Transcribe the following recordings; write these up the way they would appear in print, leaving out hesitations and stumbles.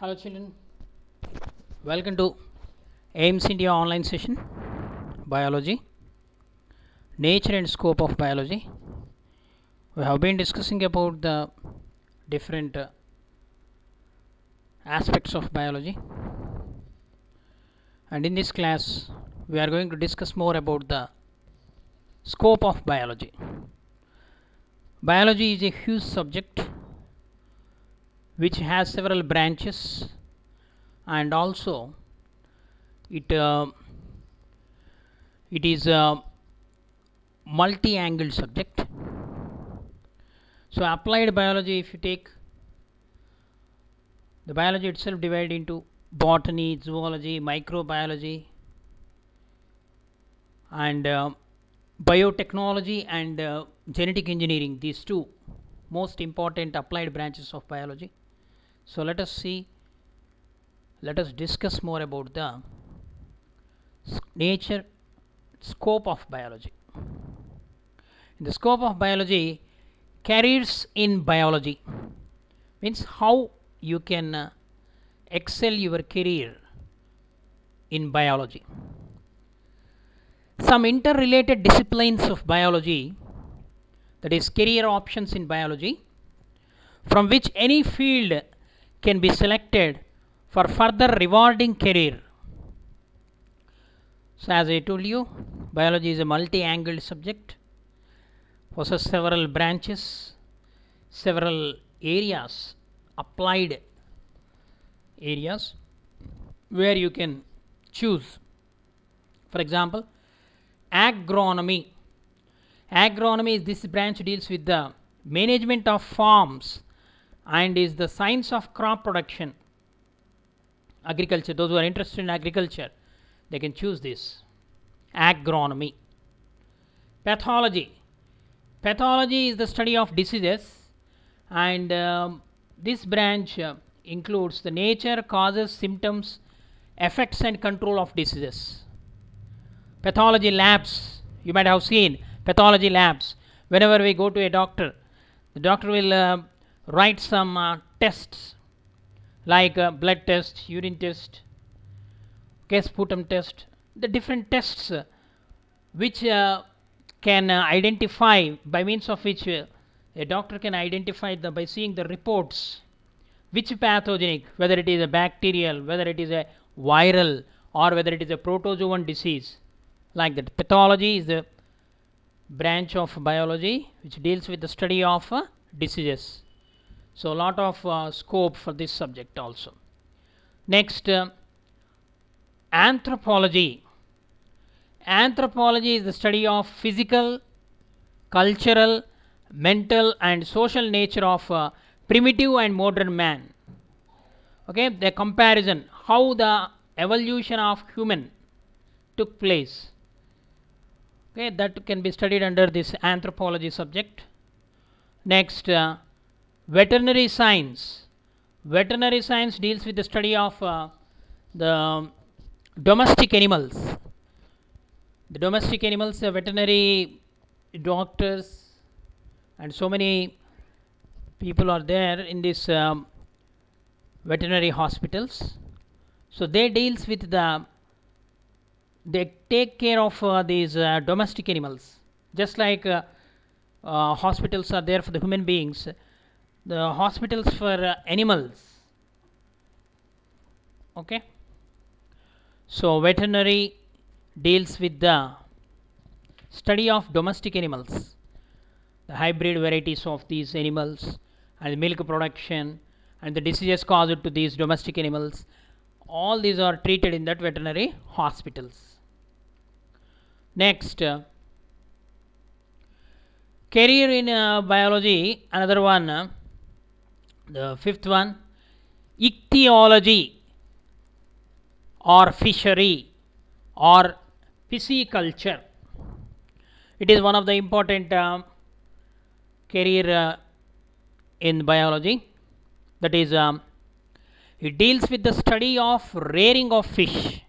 Hello children, welcome to AIMS India online session, Biology, Nature and Scope of Biology. We have been discussing about the different aspects of biology, and in this class we are going to discuss more about the scope of biology. Biology is a huge subject which has several branches, and also it is a multi-angled subject. So applied biology, if you take the biology itself divided into botany, zoology, microbiology, and biotechnology and genetic engineering, these two most important applied branches of biology. So let us discuss more about the nature scope of biology. In the scope of biology, careers in biology means how you can excel your career in biology. Some interrelated disciplines of biology, that is career options in biology, from which any field can be selected for further rewarding career. So as I told you, biology is a multi-angled subject, possesses several branches, several areas, applied areas where you can choose. For example, agronomy. Agronomy is this branch deals with the management of farms and is the science of crop production. Agriculture, those who are interested in agriculture, they can choose this. Agronomy. Pathology. Pathology is the study of diseases, and this branch includes the nature, causes, symptoms, effects and control of diseases. Pathology labs, you might have seen pathology labs. Whenever we go to a doctor, the doctor will write some tests like blood test, urine test, sputum test, the different tests which can identify, by means of which a doctor can identify by seeing the reports which pathogenic, whether it is a bacterial, whether it is a viral, or whether it is a protozoan disease, like that. Pathology is the branch of biology which deals with the study of diseases. So a lot of scope for this subject also. Next, anthropology. Anthropology is the study of physical, cultural, mental and social nature of primitive and modern man. Okay, the comparison, how the evolution of human took place. Okay, that can be studied under this anthropology subject. Next, veterinary science. Veterinary science deals with the study of the domestic animals. The domestic animals, veterinary doctors and so many people are there in this veterinary hospitals. So they deals with they take care of these domestic animals, just like hospitals are there for the human beings, the hospitals for animals. Okay, so veterinary deals with the study of domestic animals, the hybrid varieties of these animals and milk production and the diseases caused to these domestic animals. All these are treated in that veterinary hospitals. Next, career in biology, another one, the fifth one, ichthyology or fishery or pisciculture. It is one of the important career in biology. That is, it deals with the study of rearing of fish,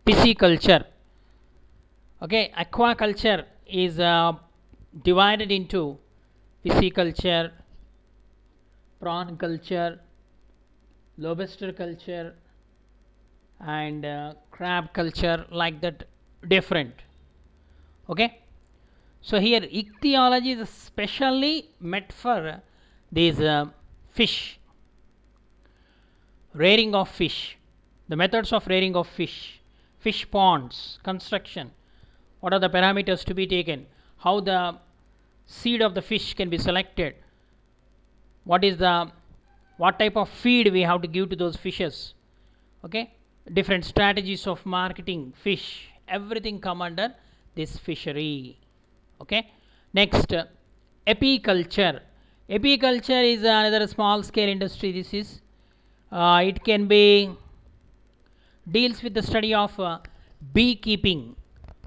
pisciculture. Okay, aquaculture is divided into pisciculture, prawn culture, lobster culture and crab culture, like that, different. Okay, so here ichthyology is specially meant for these fish, rearing of fish, the methods of rearing of fish, fish ponds construction, what are the parameters to be taken, how the seed of the fish can be selected, what type of feed we have to give to those fishes. Okay, different strategies of marketing fish, everything come under this fishery. Okay, next, apiculture. Apiculture is another small scale industry. This is it can be deals with the study of beekeeping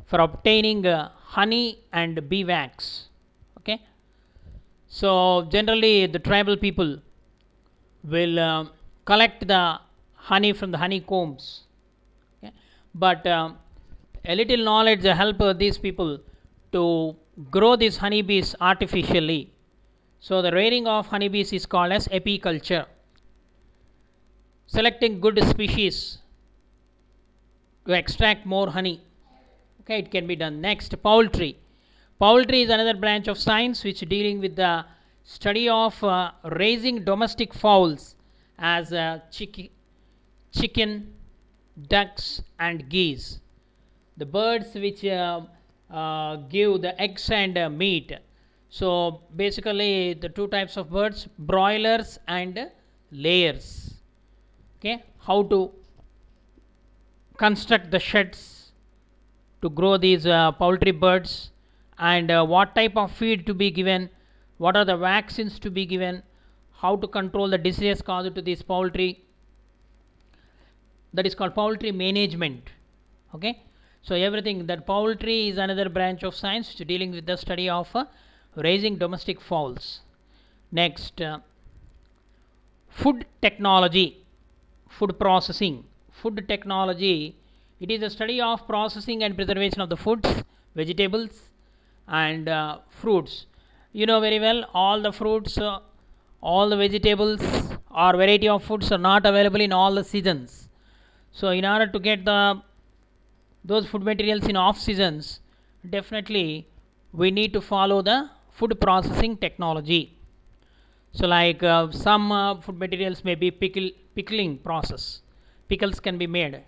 for obtaining honey and bee wax. Okay, so generally the tribal people will collect the honey from the honeycombs. Okay, but a little knowledge help these people to grow these honeybees artificially. So the rearing of honeybees is called as apiculture. Selecting good species to extract more honey. Okay, it can be done. Next, poultry. Poultry is another branch of science which dealing with the study of raising domestic fowls as chicken, ducks and geese, the birds which give the eggs and meat. So basically the two types of birds, broilers and layers. Okay, how to construct the sheds to grow these poultry birds, and what type of feed to be given, what are the vaccines to be given, how to control the disease caused to this poultry, that is called poultry management. Okay, so everything that poultry is another branch of science which dealing with the study of raising domestic fowls. Next, food technology, food processing. Food technology, it is a study of processing and preservation of the foods, vegetables and fruits. You know very well, all the fruits, all the vegetables or variety of foods are not available in all the seasons. So in order to get those food materials in off seasons, definitely we need to follow the food processing technology. So like some food materials may be pickling process, pickles can be made,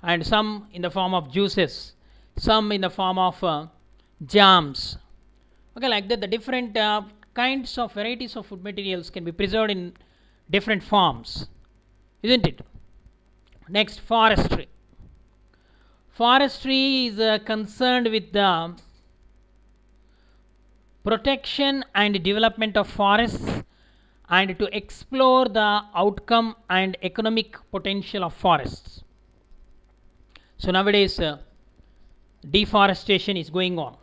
and some in the form of juices, some in the form of jams. Okay, like that the different kinds of varieties of food materials can be preserved in different forms, isn't it? Next, forestry. Forestry is concerned with the protection and development of forests and to explore the outcome and economic potential of forests. So nowadays deforestation is going on,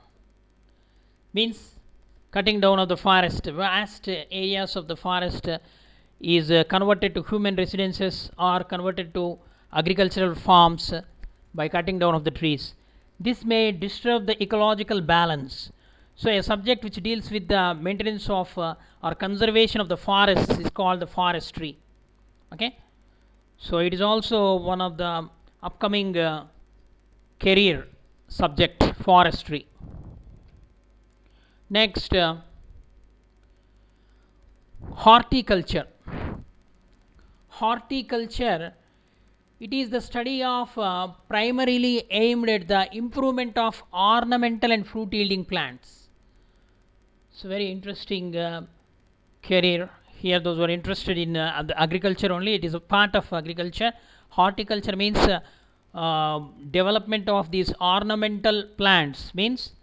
means cutting down of the forest, vast areas of the forest is converted to human residences or converted to agricultural farms by cutting down of the trees. This may disturb the ecological balance. So a subject which deals with the maintenance of or conservation of the forests is called the forestry. Okay, so it is also one of the upcoming career subject, forestry. Next, horticulture. Horticulture, it is the study of primarily aimed at the improvement of ornamental and fruit yielding plants. So very interesting career here. Those who are interested in the agriculture only, it is a part of agriculture. Horticulture means development of these ornamental plants, means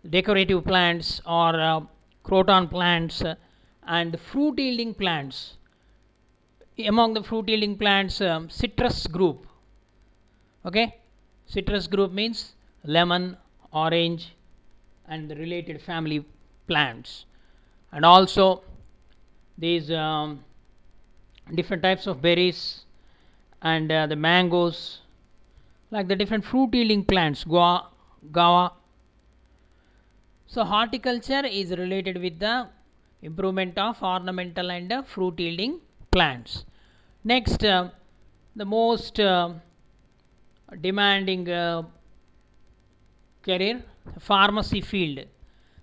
decorative plants or croton plants and fruit yielding plants. Among the fruit yielding plants, citrus group. Okay, citrus group means lemon, orange and the related family plants, and also these different types of berries and the mangoes, like the different fruit yielding plants, guava. So horticulture is related with the improvement of ornamental and fruit yielding plants. Next, the most demanding career, pharmacy field.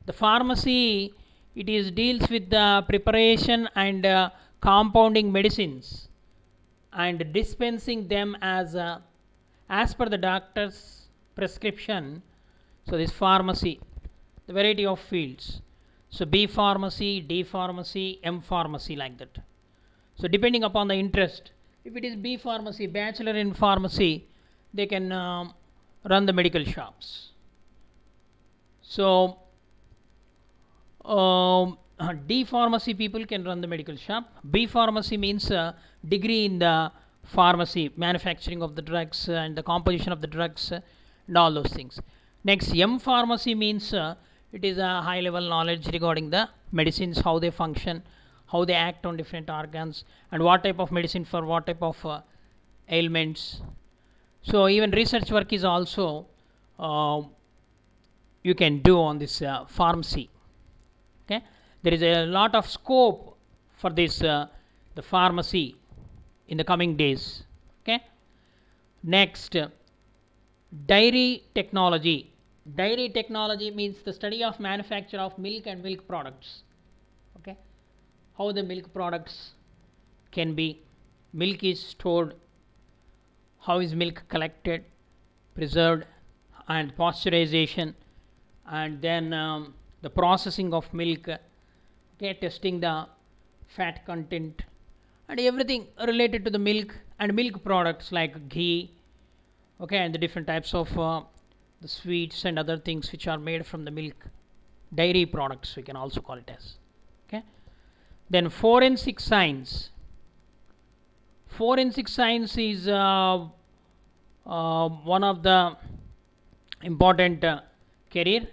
The pharmacy, it is deals with the preparation and compounding medicines and dispensing them as per the doctor's prescription. So this pharmacy, the variety of fields. So B pharmacy, D pharmacy, M pharmacy, like that. So depending upon the interest, if it is B pharmacy, bachelor in pharmacy, they can run the medical shops. So D pharmacy people can run the medical shop. B pharmacy means degree in the pharmacy, manufacturing of the drugs and the composition of the drugs and all those things. Next, M pharmacy means it is a high level knowledge regarding the medicines, how they function, how they act on different organs, and what type of medicine for what type of ailments. So even research work is also you can do on this pharmacy. Okay, there is a lot of scope for this the pharmacy in the coming days. Okay, next, dairy technology. Dairy technology means the study of manufacture of milk and milk products. Okay, how the milk products can be, milk is stored, how is milk collected, preserved, and pasteurization, and then the processing of milk, okay, testing the fat content and everything related to the milk and milk products like ghee, okay, and the different types of the sweets and other things which are made from the milk, dairy products we can also call it as. Okay, then forensic science. Forensic science is one of the important career.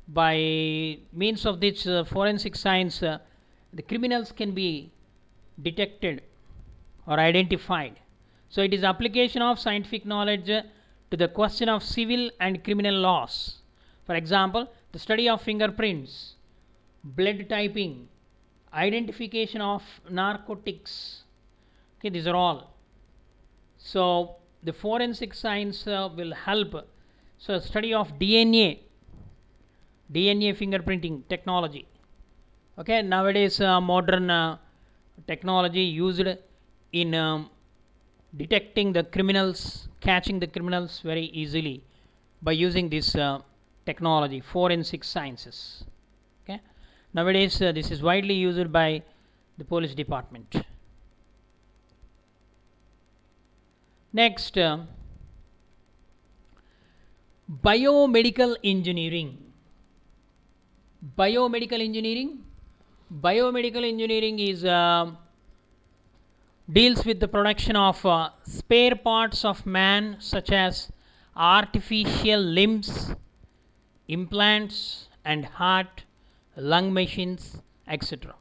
By means of this forensic science, the criminals can be detected or identified. So it is application of scientific knowledge to the question of civil and criminal laws. For example, the study of fingerprints, blood typing, identification of narcotics. Okay, these are all. So the forensic science will help. So study of DNA fingerprinting technology. Okay, nowadays modern technology used in detecting the criminals, catching the criminals very easily by using this technology, forensic sciences. Okay, nowadays this is widely used by the police department. Next, biomedical engineering. Biomedical engineering is deals with the production of spare parts of man, such as artificial limbs, implants, and heart, lung machines, etc.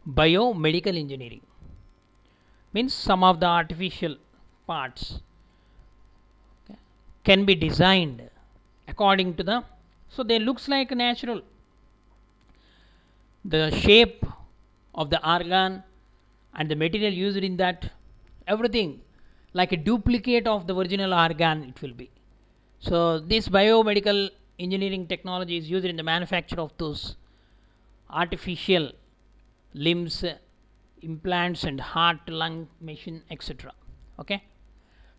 Biomedical engineering means some of the artificial parts can be designed according to the, so they looks like natural, the shape of the organ and the material used in that, everything like a duplicate of the original organ it will be. So this biomedical engineering technology is used in the manufacture of those artificial limbs, implants, and heart, lung machine, etc. Okay,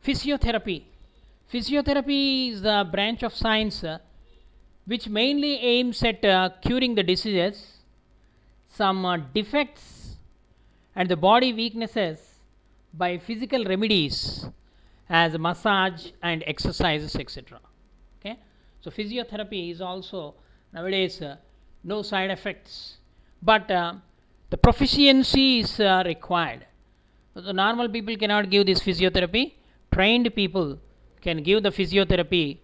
physiotherapy is the branch of science which mainly aims at curing the diseases, some defects and the body weaknesses by physical remedies as massage and exercises, etc. Okay, so physiotherapy is also nowadays no side effects, but the proficiency is required. So the normal people cannot give this physiotherapy. Trained people can give the physiotherapy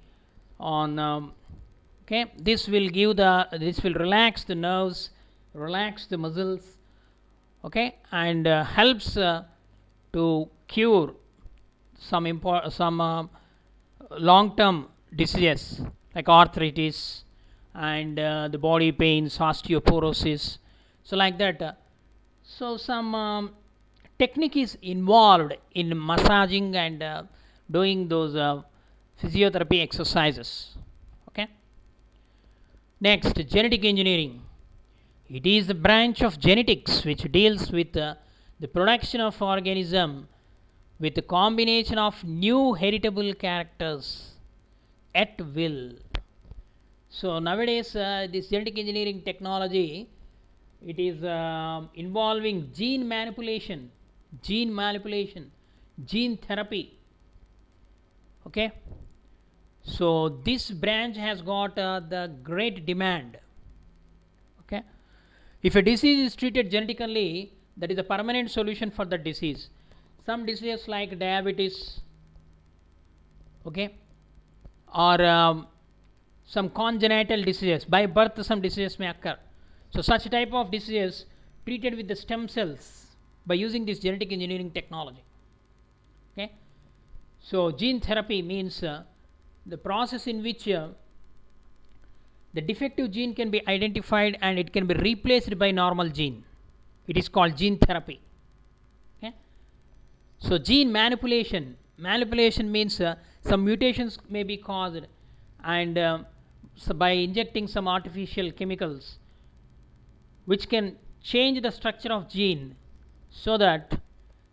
on okay, this will relax the nerves, relax the muscles, okay, and helps to cure some long term diseases like arthritis and the body pains, osteoporosis, so like that. So some technique is involved in massaging and doing those physiotherapy exercises. Okay. Next, genetic engineering. It is the branch of genetics which deals with the production of organism with a combination of new heritable characters at will. So nowadays, this genetic engineering technology, it is involving gene manipulation, gene therapy. Okay. So this branch has got the great demand. Okay. If a disease is treated genetically, that is a permanent solution for the disease. Some diseases like diabetes, okay, or some congenital diseases, by birth some diseases may occur. So such type of diseases treated with the stem cells by using this genetic engineering technology. Okay. So gene therapy means the process in which the defective gene can be identified and it can be replaced by normal gene. It is called gene therapy. Okay. So gene manipulation means some mutations may be caused, and so by injecting some artificial chemicals which can change the structure of gene so that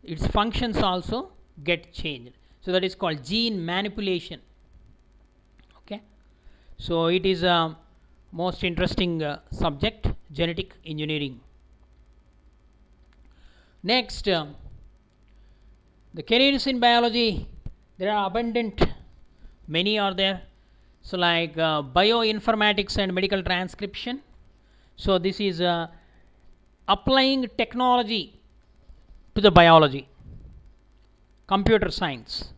its functions also get changed. So that is called gene manipulation. Okay. So it is a most interesting subject, genetic engineering. Next, the careers in biology, there are abundant, many are there. So like bioinformatics and medical transcription. So this is applying technology to the biology, computer science.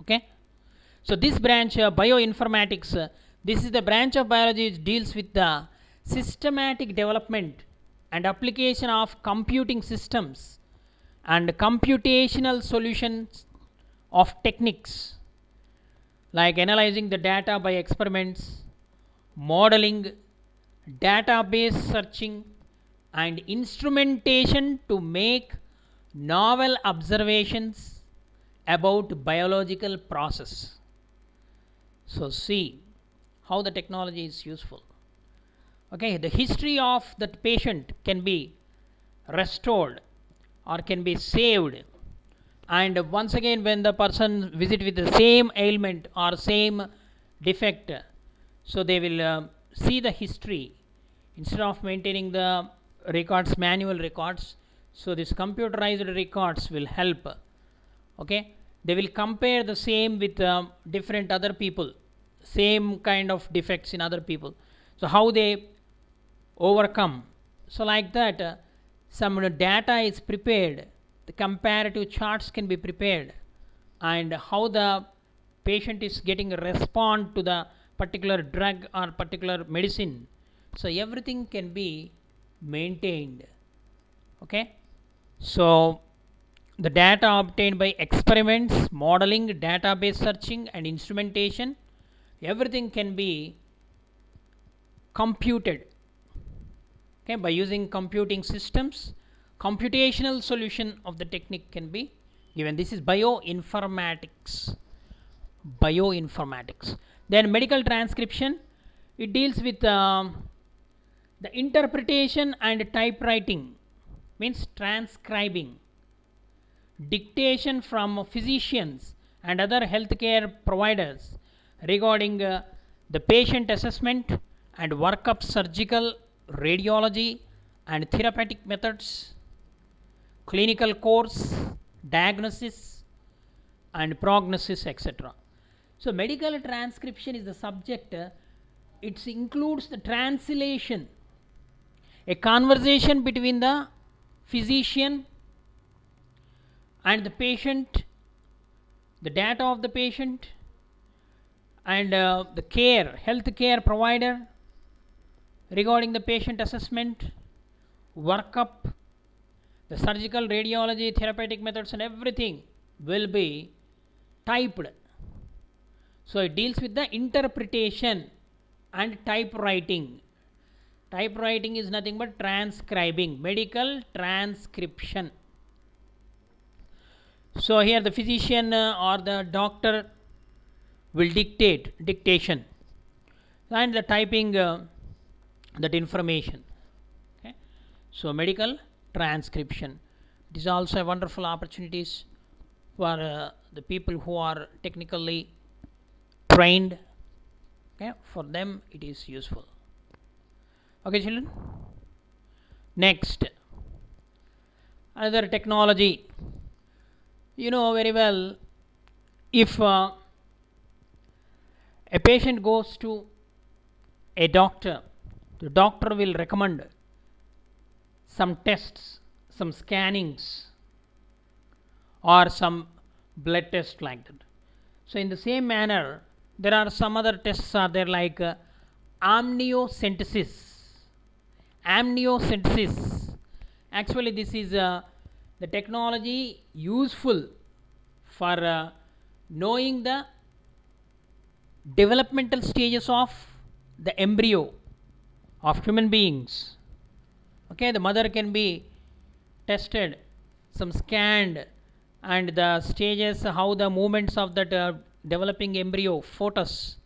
Okay. So this branch, bioinformatics, this is the branch of biology which deals with the systematic development and application of computing systems and computational solutions of techniques like analyzing the data by experiments, modeling, database searching, and instrumentation to make novel observations about biological process. So see how the technology is useful. Okay, the history of that patient can be restored or can be saved, and once again when the person visit with the same ailment or same defect, so they will see the history instead of maintaining the records, manual records. So this computerized records will help. Okay, they will compare the same with different other people, same kind of defects in other people, so how they overcome. So like that, some data is prepared, the comparative charts can be prepared, and how the patient is getting a response to the particular drug or particular medicine. So everything can be maintained. Okay. So the data obtained by experiments, modeling, database searching, and instrumentation, everything can be computed. Okay, by using computing systems, computational solution of the technique can be given. This is bioinformatics. Then medical transcription, it deals with the interpretation and typewriting, means transcribing dictation from physicians and other healthcare providers regarding the patient assessment and workup, surgical, radiology, and therapeutic methods, clinical course, diagnosis, and prognosis, etc. So medical transcription is the subject. It includes the translation, a conversation between the physician and the patient, the data of the patient, and the health care provider regarding the patient assessment, workup, the surgical, radiology, therapeutic methods, and everything will be typed. So it deals with the interpretation and typewriting. Typewriting is nothing but transcribing, medical transcription. So here the physician or the doctor will dictation and the typing that information. Okay. So medical transcription, it is also a wonderful opportunities for the people who are technically trained. Okay, for them it is useful. Okay children, next another technology. You know very well, if a patient goes to a doctor, the doctor will recommend some tests, some scannings, or some blood test like that. So in the same manner, there are some other tests are there like amniocentesis. Amniocentesis. Actually, this is the technology useful for knowing the developmental stages of the embryo of human beings. Okay, the mother can be tested, some scanned, and the stages, how the movements of that developing embryo, fetus,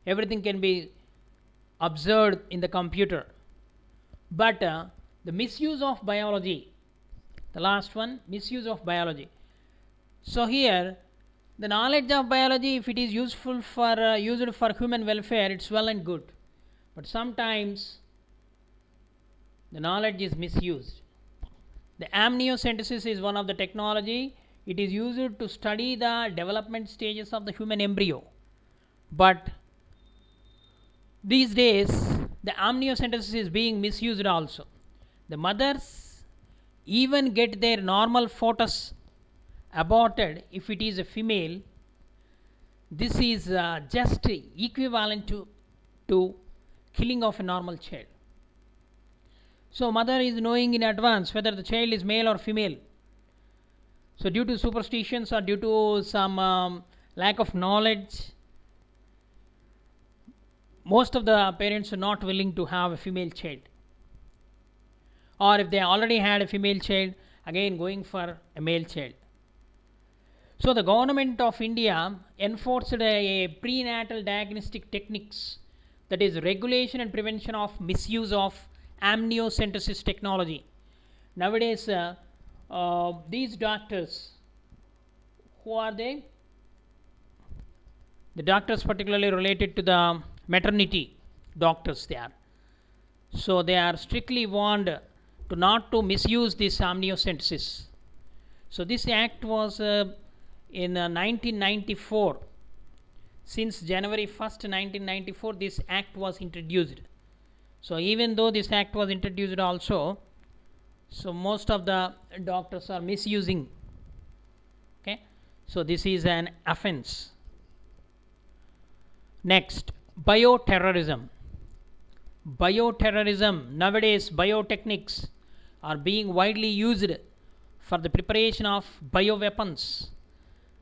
everything can be observed in the computer. But the misuse of biology, the last one, misuse of biology. So here the knowledge of biology, if it is useful for used for human welfare, it's well and good, but sometimes the knowledge is misused. The amniocentesis is one of the technology. It is used to study the development stages of the human embryo, but these days the amniocentesis is being misused also. The mothers even get their normal fetus aborted if it is a female. This is just equivalent to killing of a normal child. So mother is knowing in advance whether the child is male or female. So due to superstitions or due to some lack of knowledge, most of the parents are not willing to have a female child, or if they already had a female child, again going for a male child. So the government of India enforced a prenatal diagnostic techniques, that is regulation and prevention of misuse of amniocentesis technology. Nowadays these doctors, who are they? The doctors particularly related to the maternity doctors they are. So they are strictly warned to not to misuse this amniocentesis. So this act was in 1994. Since January 1st 1994 this act was introduced. So even though this act was introduced also, so most of the doctors are misusing. Okay, so this is an offense. Next, bioterrorism. Bioterrorism, nowadays biotechniques are being widely used for the preparation of bioweapons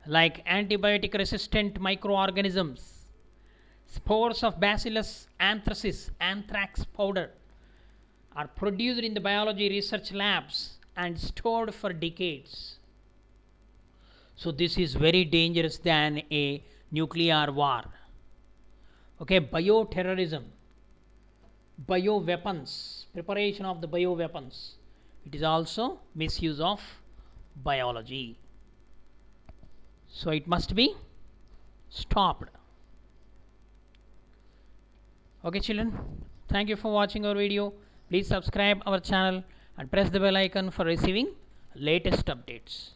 like antibiotic resistant microorganisms, spores of bacillus anthracis, anthrax powder, are produced in the biology research labs and stored for decades. So this is very dangerous than a nuclear war. Okay, bioterrorism, bioweapons, preparation of the bioweapons, it is also misuse of biology. So it must be stopped. Okay children, thank you for watching our video. Please subscribe our channel and press the bell icon for receiving latest updates.